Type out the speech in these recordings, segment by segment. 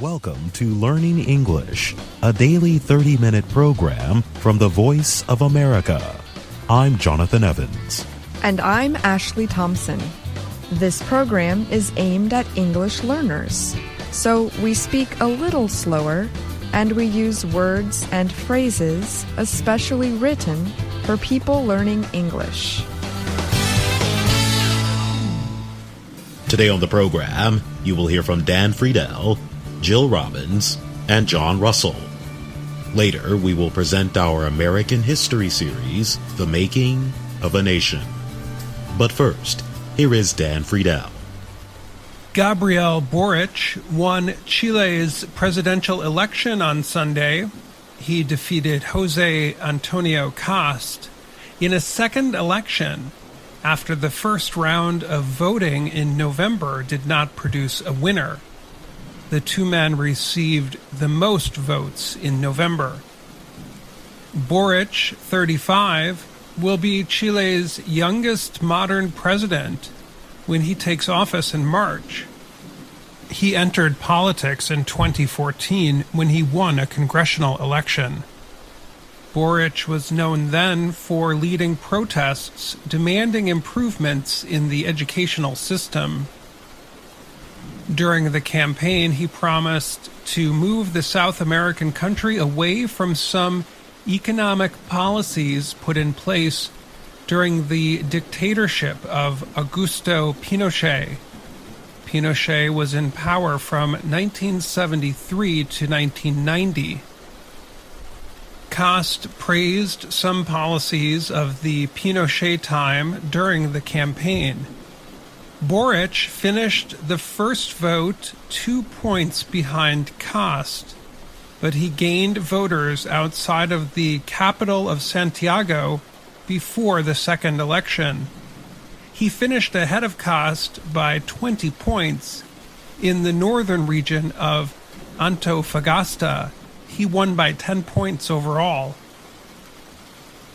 Welcome to Learning English, a daily 30-minute program from the Voice of America. I'm Jonathan Evans. And I'm Ashley Thompson. This program is aimed at English learners, so we speak a little slower and we use words and phrases especially written for people learning English. Today on the program, you will hear from Dan Friedel, Jill Robbins, and John Russell. Later, we will present our American history series, The Making of a Nation. But first, here is Dan Friedel. Gabriel Boric won Chile's presidential election on Sunday. He defeated José Antonio Cast in a second election after the first round of voting in November did not produce a winner. The two men received the most votes in November. Boric, 35, will be Chile's youngest modern president when he takes office in March. He entered politics in 2014 when he won a congressional election. Boric was known then for leading protests demanding improvements in the educational system. During the campaign, he promised to move the South American country away from some economic policies put in place during the dictatorship of Augusto Pinochet. Pinochet was in power from 1973 to 1990. Cast praised some policies of the Pinochet time during the campaign. Boric finished the first vote 2 points behind Cast, but he gained voters outside of the capital of Santiago before the second election. He finished ahead of Cast by 20 points in the northern region of Antofagasta. He won by 10 points overall.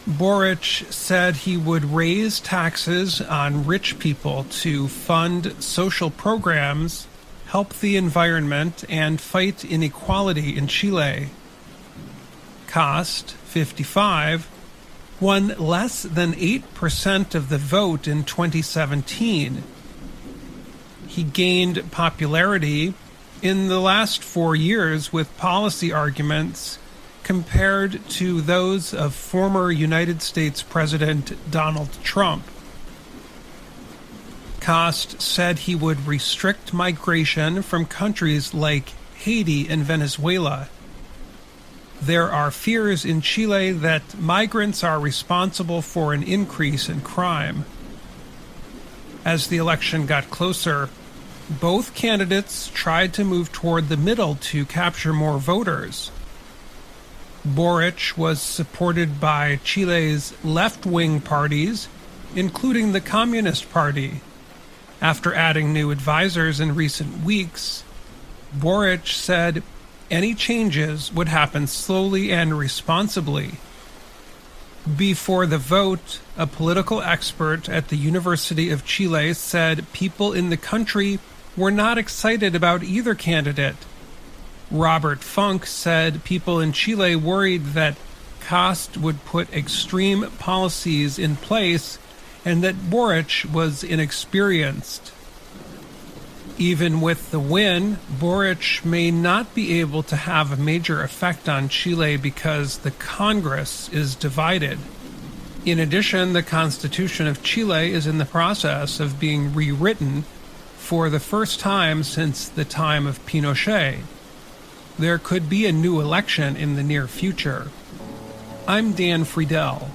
Boric said he would raise taxes on rich people to fund social programs, help the environment, and fight inequality in Chile. Cast, 55, won less than 8% of the vote in 2017. He gained popularity in the last 4 years with policy arguments compared to those of former United States President Donald Trump. Cast said he would restrict migration from countries like Haiti and Venezuela. There are fears in Chile that migrants are responsible for an increase in crime. As the election got closer, both candidates tried to move toward the middle to capture more voters. Boric was supported by Chile's left-wing parties, including the Communist Party. After adding new advisors in recent weeks, Boric said any changes would happen slowly and responsibly. Before the vote, a political expert at the University of Chile said people in the country were not excited about either candidate. Robert Funk said people in Chile worried that Cast would put extreme policies in place and that Boric was inexperienced. Even with the win, Boric may not be able to have a major effect on Chile because the Congress is divided. In addition, the Constitution of Chile is in the process of being rewritten for the first time since the time of Pinochet. There could be a new election in the near future. I'm Dan Friedel.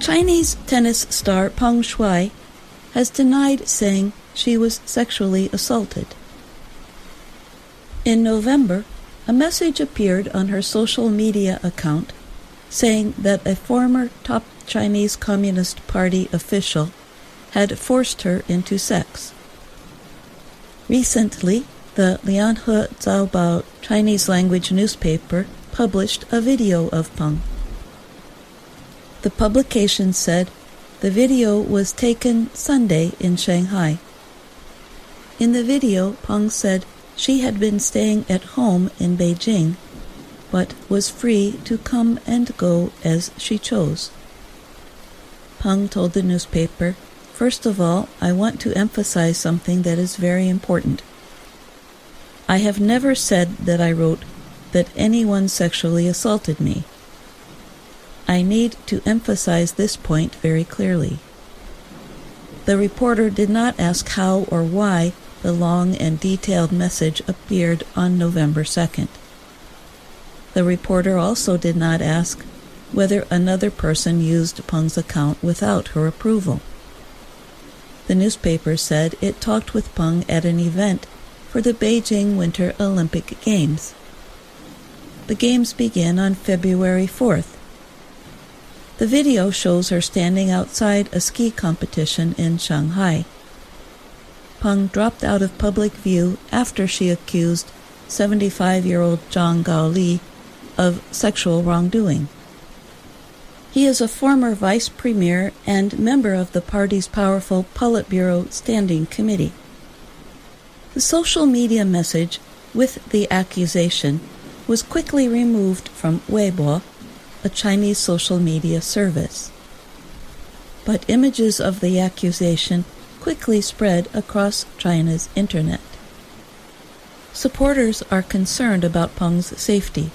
Chinese tennis star Peng Shuai has denied saying she was sexually assaulted. In November, a message appeared on her social media account saying that a former top Chinese Communist Party official had forced her into sex. Recently, the Lianhe Zaobao Chinese-language newspaper published a video of Peng. The publication said the video was taken Sunday in Shanghai. In the video, Peng said she had been staying at home in Beijing, but was free to come and go as she chose. Peng told the newspaper, "First of all, I want to emphasize something that is very important. I have never said that I wrote that anyone sexually assaulted me. I need to emphasize this point very clearly." The reporter did not ask how or why the long and detailed message appeared on November 2nd. The reporter also did not ask whether another person used Peng's account without her approval. The newspaper said it talked with Peng at an event for the Beijing Winter Olympic Games. The Games began on February 4th. The video shows her standing outside a ski competition in Shanghai. Peng dropped out of public view after she accused 75-year-old Zhang Gaoli of sexual wrongdoing. He is a former vice premier and member of the party's powerful Politburo Standing Committee. The social media message with the accusation was quickly removed from Weibo, a Chinese social media service. But images of the accusation quickly spread across China's internet. Supporters are concerned about Peng's safety.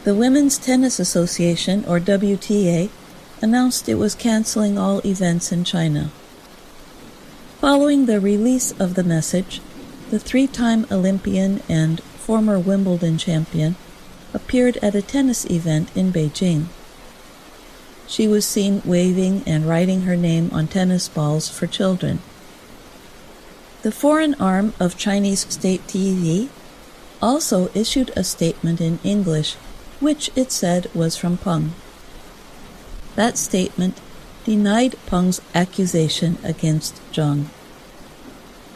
The Women's Tennis Association, or WTA, announced it was canceling all events in China. Following the release of the message, the three-time Olympian and former Wimbledon champion appeared at a tennis event in Beijing. She was seen waving and writing her name on tennis balls for children. The foreign arm of Chinese state TV also issued a statement in English, which it said was from Peng. That statement denied Peng's accusation against Zhang.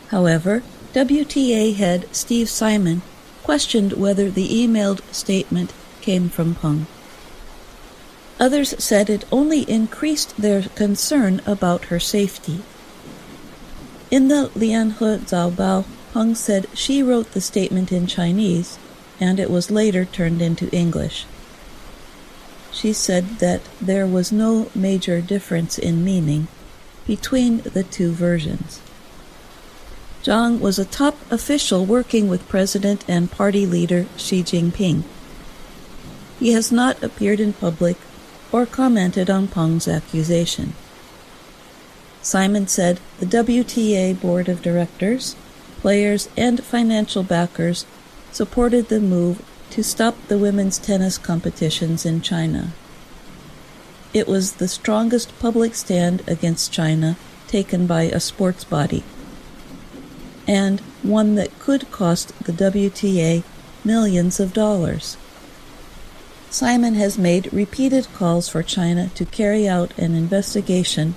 However, WTA head Steve Simon questioned whether the emailed statement came from Peng. Others said it only increased their concern about her safety. In the Lianhe Zaobao, Peng said she wrote the statement in Chinese, and it was later turned into English. She said that there was no major difference in meaning between the two versions. Zhang was a top official working with President and party leader Xi Jinping. He has not appeared in public or commented on Peng's accusation. Simon said the WTA board of directors, players, and financial backers supported the move to stop the women's tennis competitions in China. It was the strongest public stand against China taken by a sports body, and one that could cost the WTA millions of dollars. Simon has made repeated calls for China to carry out an investigation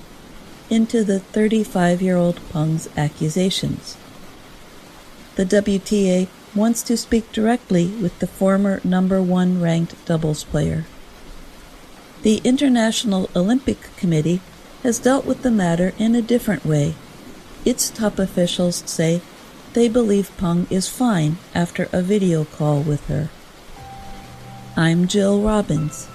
into the 35-year-old Peng's accusations. The WTA wants to speak directly with the former #1 ranked doubles player. The International Olympic Committee has dealt with the matter in a different way. Its top officials say they believe Peng is fine after a video call with her. I'm Jill Robbins.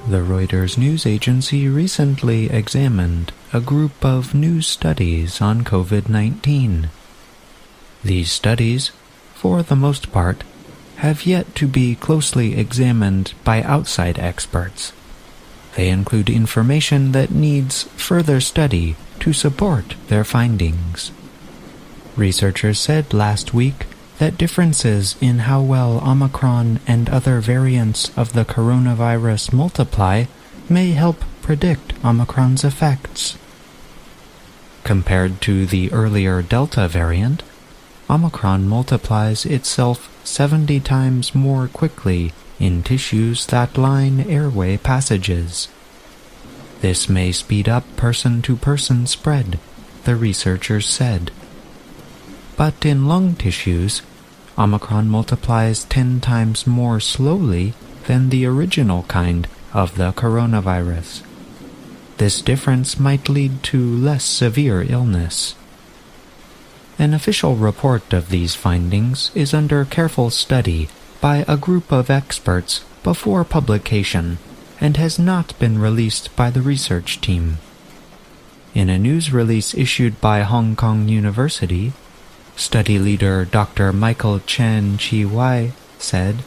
The Reuters news agency recently examined a group of new studies on COVID-19. These studies, for the most part, have yet to be closely examined by outside experts. They include information that needs further study to support their findings. Researchers said last week that differences in how well Omicron and other variants of the coronavirus multiply may help predict Omicron's effects. Compared to the earlier Delta variant, Omicron multiplies itself 70 times more quickly in tissues that line airway passages. This may speed up person-to-person spread, the researchers said. But in lung tissues, Omicron multiplies 10 times more slowly than the original kind of the coronavirus. This difference might lead to less severe illness. An official report of these findings is under careful study by a group of experts before publication and has not been released by the research team. In a news release issued by Hong Kong University, study leader Dr. Michael Chan Chi-Wai said,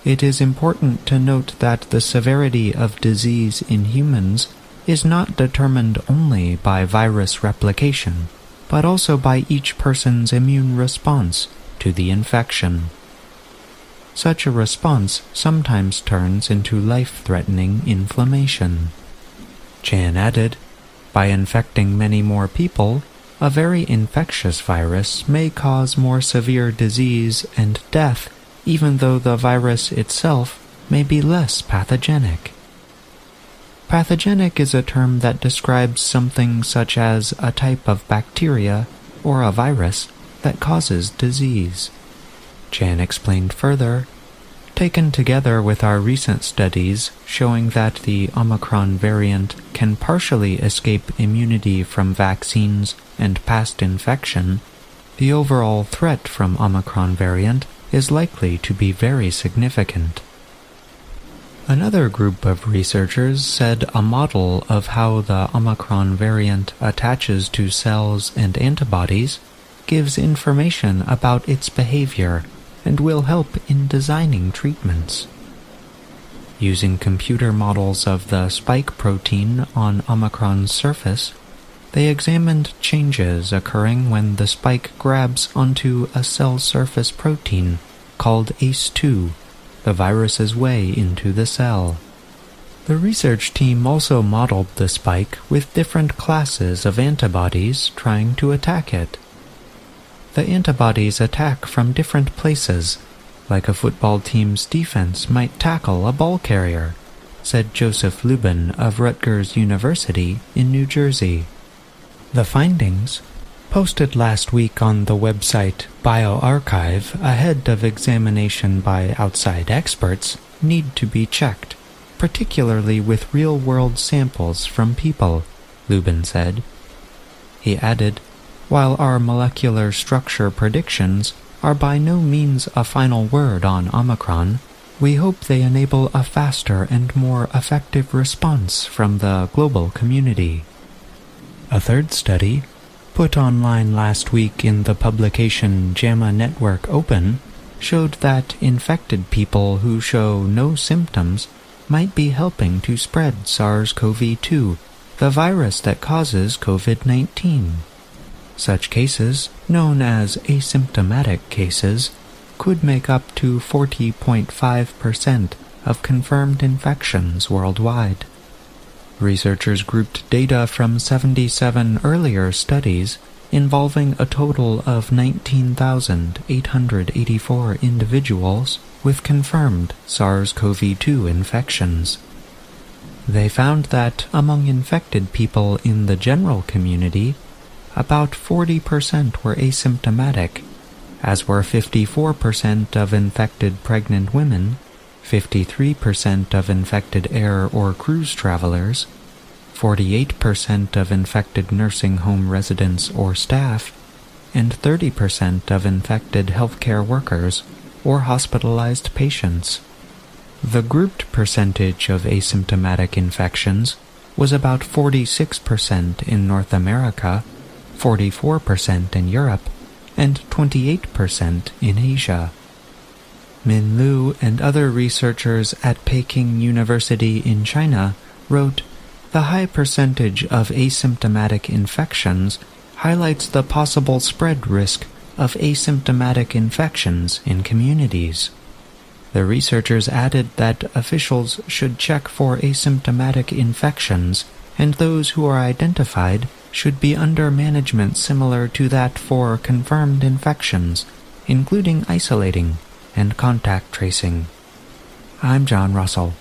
"It is important to note that the severity of disease in humans is not determined only by virus replication, but also by each person's immune response to the infection. Such a response sometimes turns into life-threatening inflammation." Chan added, "By infecting many more people, a very infectious virus may cause more severe disease and death, even though the virus itself may be less pathogenic." Pathogenic is a term that describes something such as a type of bacteria or a virus that causes disease. Chan explained further, "Taken together with our recent studies showing that the Omicron variant can partially escape immunity from vaccines and past infection, the overall threat from Omicron variant is likely to be very significant." Another group of researchers said a model of how the Omicron variant attaches to cells and antibodies gives information about its behavior and will help in designing treatments. Using computer models of the spike protein on Omicron's surface, they examined changes occurring when the spike grabs onto a cell surface protein called ACE2, the virus's way into the cell. The research team also modeled the spike with different classes of antibodies trying to attack it. The antibodies attack from different places, like a football team's defense might tackle a ball carrier, said Joseph Lubin of Rutgers University in New Jersey. The findings, posted last week on the website bioRxiv ahead of examination by outside experts, need to be checked, particularly with real-world samples from people, Lubin said. He added, "While our molecular structure predictions are by no means a final word on Omicron, we hope they enable a faster and more effective response from the global community." A third study, put online last week in the publication JAMA Network Open, showed that infected people who show no symptoms might be helping to spread SARS-CoV-2, the virus that causes COVID-19. Such cases, known as asymptomatic cases, could make up to 40.5% of confirmed infections worldwide. Researchers grouped data from 77 earlier studies involving a total of 19,884 individuals with confirmed SARS-CoV-2 infections. They found that among infected people in the general community, about 40% were asymptomatic, as were 54% of infected pregnant women, 53% of infected air or cruise travelers, 48% of infected nursing home residents or staff, and 30% of infected healthcare workers or hospitalized patients. The grouped percentage of asymptomatic infections was about 46% in North America, 44% in Europe, and 28% in Asia. Min Lu and other researchers at Peking University in China wrote, "The high percentage of asymptomatic infections highlights the possible spread risk of asymptomatic infections in communities." The researchers added that officials should check for asymptomatic infections, and those who are identified should be under management similar to that for confirmed infections, including isolating and contact tracing. I'm John Russell.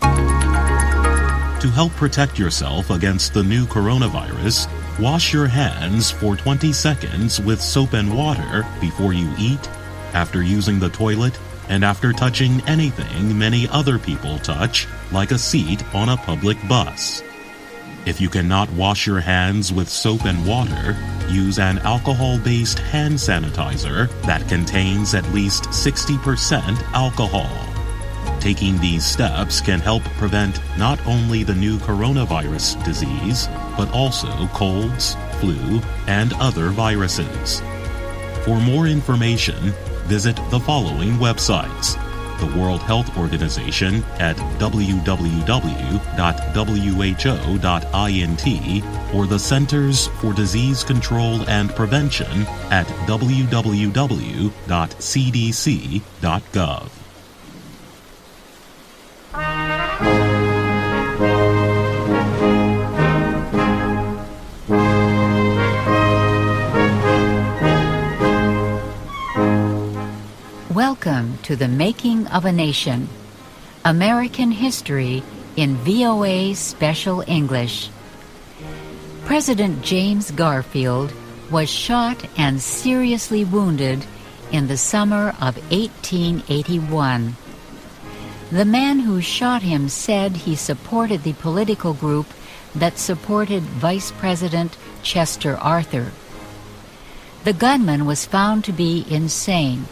To help protect yourself against the new coronavirus, wash your hands for 20 seconds with soap and water before you eat, after using the toilet, and after touching anything many other people touch, like a seat on a public bus. If you cannot wash your hands with soap and water, use an alcohol-based hand sanitizer that contains at least 60% alcohol. Taking these steps can help prevent not only the new coronavirus disease, but also colds, flu, and other viruses. For more information, visit the following websites: the World Health Organization at www.who.int, or the Centers for Disease Control and Prevention at www.cdc.gov. Welcome to the Making of a Nation, American History in VOA Special English. President James Garfield was shot and seriously wounded in the summer of 1881. The man who shot him said he supported the political group that supported Vice President Chester Arthur. The gunman was found to be insane,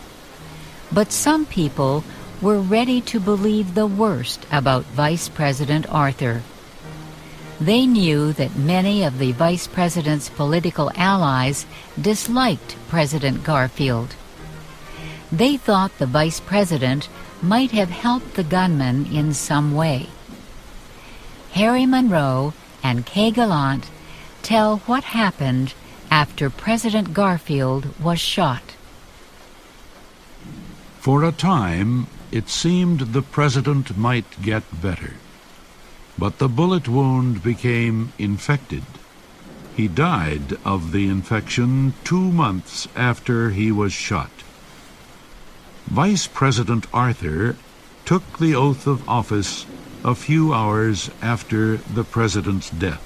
but some people were ready to believe the worst about Vice President Arthur. They knew that many of the Vice President's political allies disliked President Garfield. They thought the Vice President might have helped the gunman in some way. Harry Monroe and Kay Gallant tell what happened after President Garfield was shot. For a time, it seemed the president might get better. But the bullet wound became infected. He died of the infection 2 months after he was shot. Vice President Arthur took the oath of office a few hours after the president's death.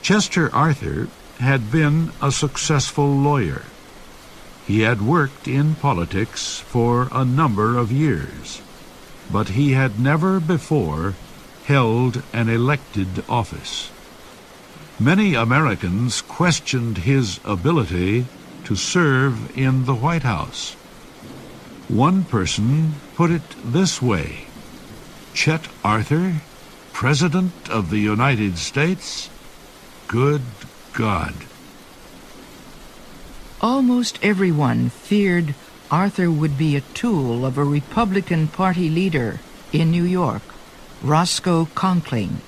Chester Arthur had been a successful lawyer. He had worked in politics for a number of years, but he had never before held an elected office. Many Americans questioned his ability to serve in the White House. One person put it this way: Chet Arthur, President of the United States? Good God. Almost everyone feared Arthur would be a tool of a Republican Party leader in New York, Roscoe Conkling.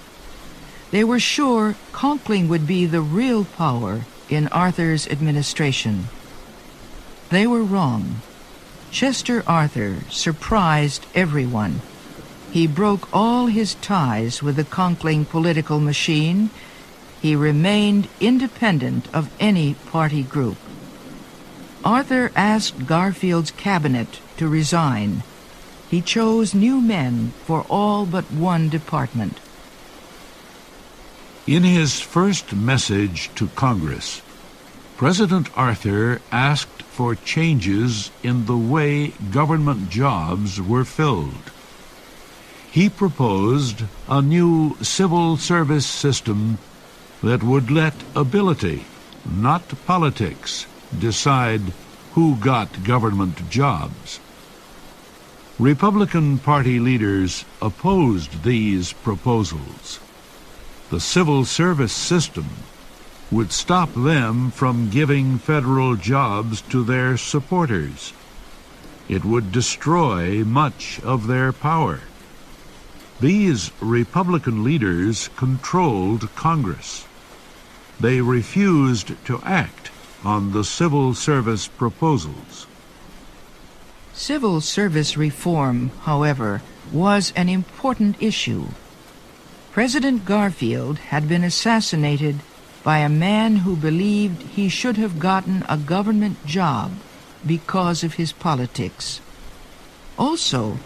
They were sure Conkling would be the real power in Arthur's administration. They were wrong. Chester Arthur surprised everyone. He broke all his ties with the Conkling political machine. He remained independent of any party group. Arthur asked Garfield's cabinet to resign. He chose new men for all but one department. In his first message to Congress, President Arthur asked for changes in the way government jobs were filled. He proposed a new civil service system that would let ability, not politics, decide who got government jobs. Republican Party leaders opposed these proposals. The civil service system would stop them from giving federal jobs to their supporters. It would destroy much of their power. These Republican leaders controlled Congress. They refused to act on the civil service proposals. Civil service reform, however, was an important issue. President Garfield had been assassinated by a man who believed he should have gotten a government job because of his politics. Also,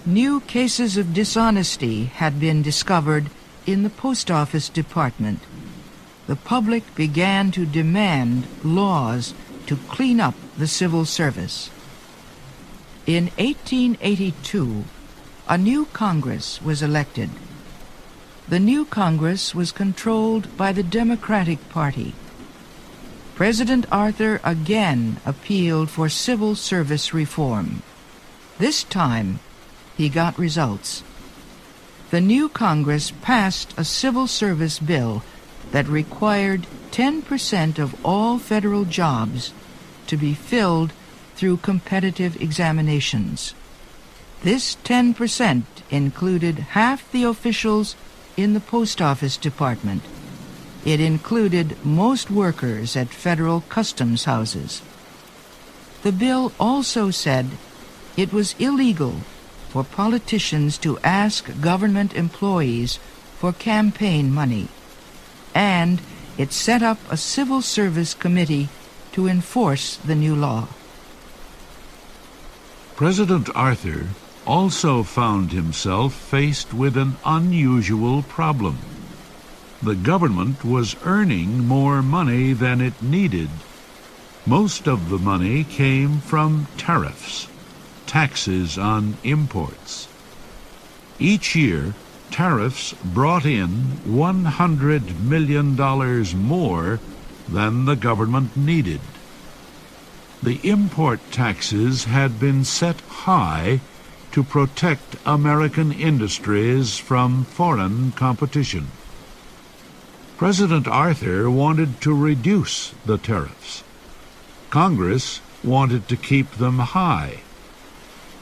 new cases of dishonesty had been discovered in the post office department. The public began to demand laws to clean up the civil service. In 1882, a new Congress was elected. The new Congress was controlled by the Democratic Party. President Arthur again appealed for civil service reform. This time, he got results. The new Congress passed a civil service bill that required 10% of all federal jobs to be filled through competitive examinations. This 10% included half the officials in the post office department. It included most workers at federal customs houses. The bill also said it was illegal for politicians to ask government employees for campaign money, and it set up a civil service committee to enforce the new law. President Arthur also found himself faced with an unusual problem. The government was earning more money than it needed. Most of the money came from tariffs, taxes on imports. Each year, tariffs brought in $100 million more than the government needed. The import taxes had been set high to protect American industries from foreign competition. President Arthur wanted to reduce the tariffs. Congress wanted to keep them high.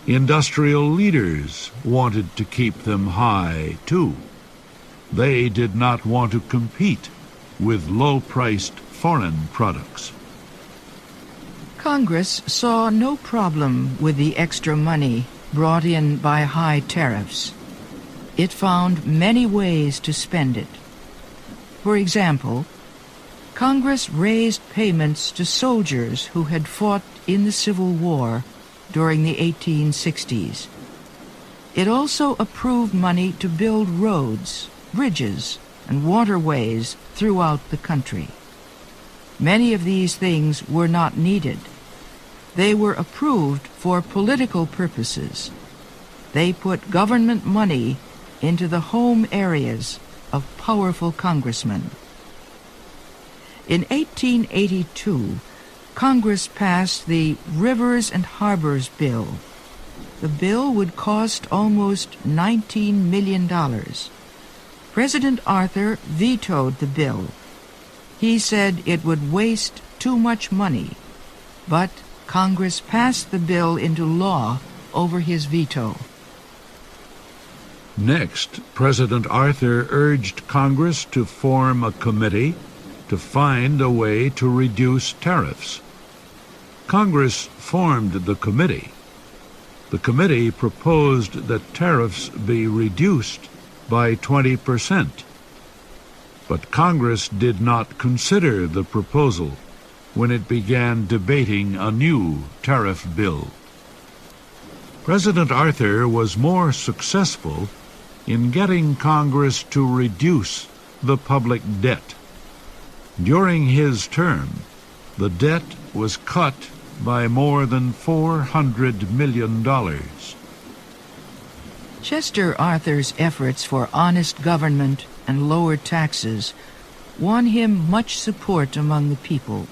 Industrial leaders wanted to keep them high, too. They did not want to compete with low-priced foreign products. Congress saw no problem with the extra money brought in by high tariffs. It found many ways to spend it. For example, Congress raised payments to soldiers who had fought in the Civil War during the 1860s. It also approved money to build roads, bridges, and waterways throughout the country. Many of these things were not needed. They were approved for political purposes. They put government money into the home areas of powerful congressmen. In 1882, Congress passed the Rivers and Harbors Bill. The bill would cost almost $19 million. President Arthur vetoed the bill. He said it would waste too much money, but Congress passed the bill into law over his veto. Next, President Arthur urged Congress to form a committee to find a way to reduce tariffs. Congress formed the committee. The committee proposed that tariffs be reduced by 20%. But Congress did not consider the proposal when it began debating a new tariff bill. President Arthur was more successful in getting Congress to reduce the public debt. During his term, the debt was cut by more than $400 million. Chester Arthur's efforts for honest government and lower taxes won him much support among the people,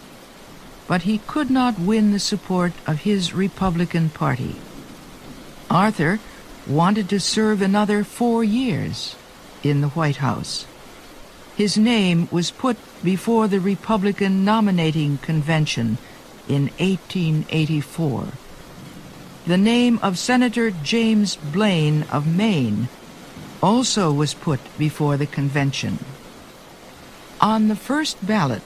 but he could not win the support of his Republican Party. Arthur wanted to serve another 4 years in the White House. his name was put before the Republican nominating convention in 1884. The name of Senator James Blaine of Maine also was put before the convention. On the first ballot,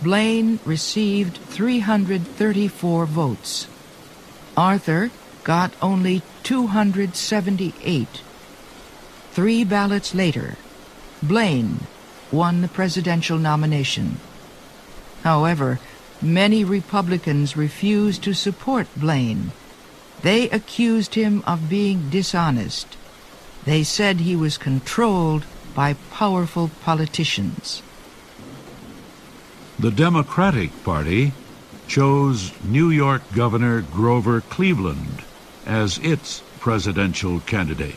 Blaine received 334 votes. Arthur got only 278. 3 ballots later, Blaine won the presidential nomination. However, many Republicans refused to support Blaine. They accused him of being dishonest. They said he was controlled by powerful politicians. The Democratic Party chose New York Governor Grover Cleveland as its presidential candidate.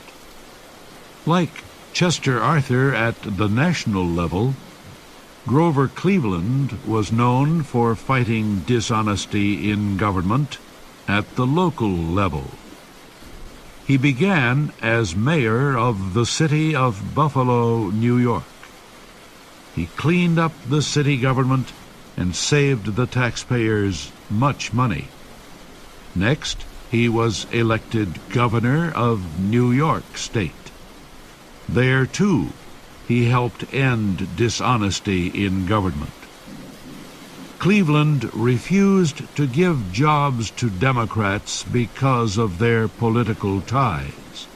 Like Chester Arthur at the national level, Grover Cleveland was known for fighting dishonesty in government at the local level. He began as mayor of the city of Buffalo, New York. He cleaned up the city government and saved the taxpayers much money. Next, he was elected governor of New York State. There, too, he helped end dishonesty in government. Cleveland refused to give jobs to Democrats because of their political ties.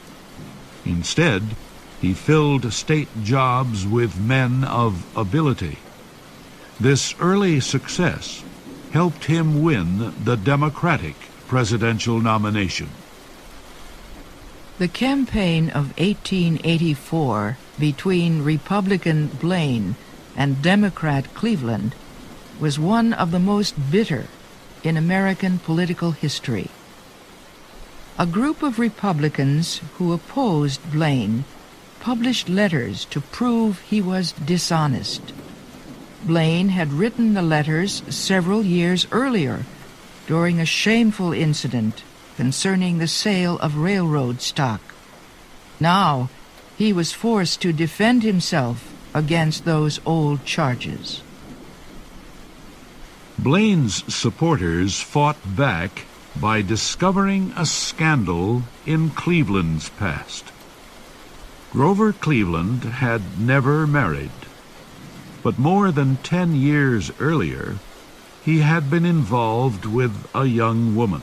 Instead, he filled state jobs with men of ability. This early success helped him win the Democratic presidential nomination. The campaign of 1884 between Republican Blaine and Democrat Cleveland was one of the most bitter in American political history. A group of Republicans who opposed Blaine published letters to prove he was dishonest. Blaine had written the letters several years earlier during a shameful incident concerning the sale of railroad stock. Now he was forced to defend himself against those old charges. Blaine's supporters fought back by discovering a scandal in Cleveland's past. Grover Cleveland had never married, but more than 10 years earlier, he had been involved with a young woman.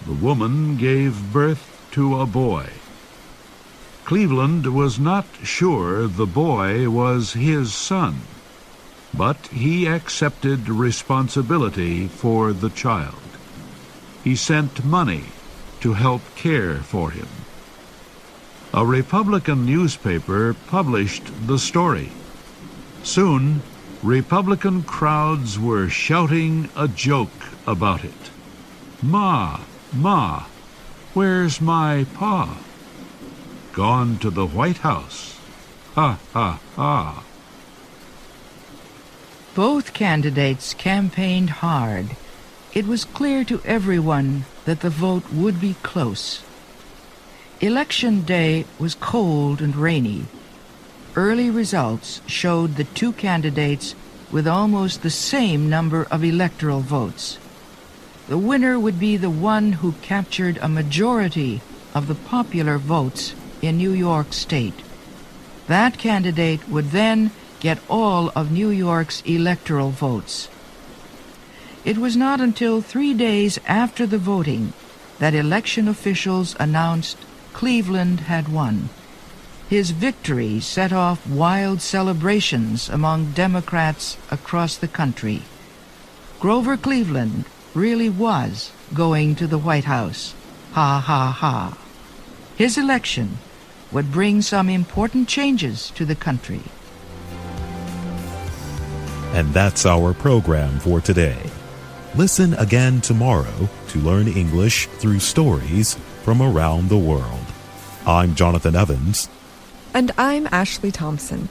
The woman gave birth to a boy. Cleveland was not sure the boy was his son, but he accepted responsibility for the child. He sent money to help care for him. A Republican newspaper published the story. Soon, Republican crowds were shouting a joke about it. "Ma, Ma, where's my pa? Gone to the White House. Ha, ha, ha." Both candidates campaigned hard. It was clear to everyone that the vote would be close. Election day was cold and rainy. Early results showed the two candidates with almost the same number of electoral votes. The winner would be the one who captured a majority of the popular votes in New York State. That candidate would then get all of New York's electoral votes. It was not until 3 days after the voting that election officials announced Cleveland had won. His victory set off wild celebrations among Democrats across the country. Grover Cleveland really was going to the White House. Ha, ha, ha. His election would bring some important changes to the country. And that's our program for today. Listen again tomorrow to learn English through stories from around the world. I'm Jonathan Evans. And I'm Ashley Thompson.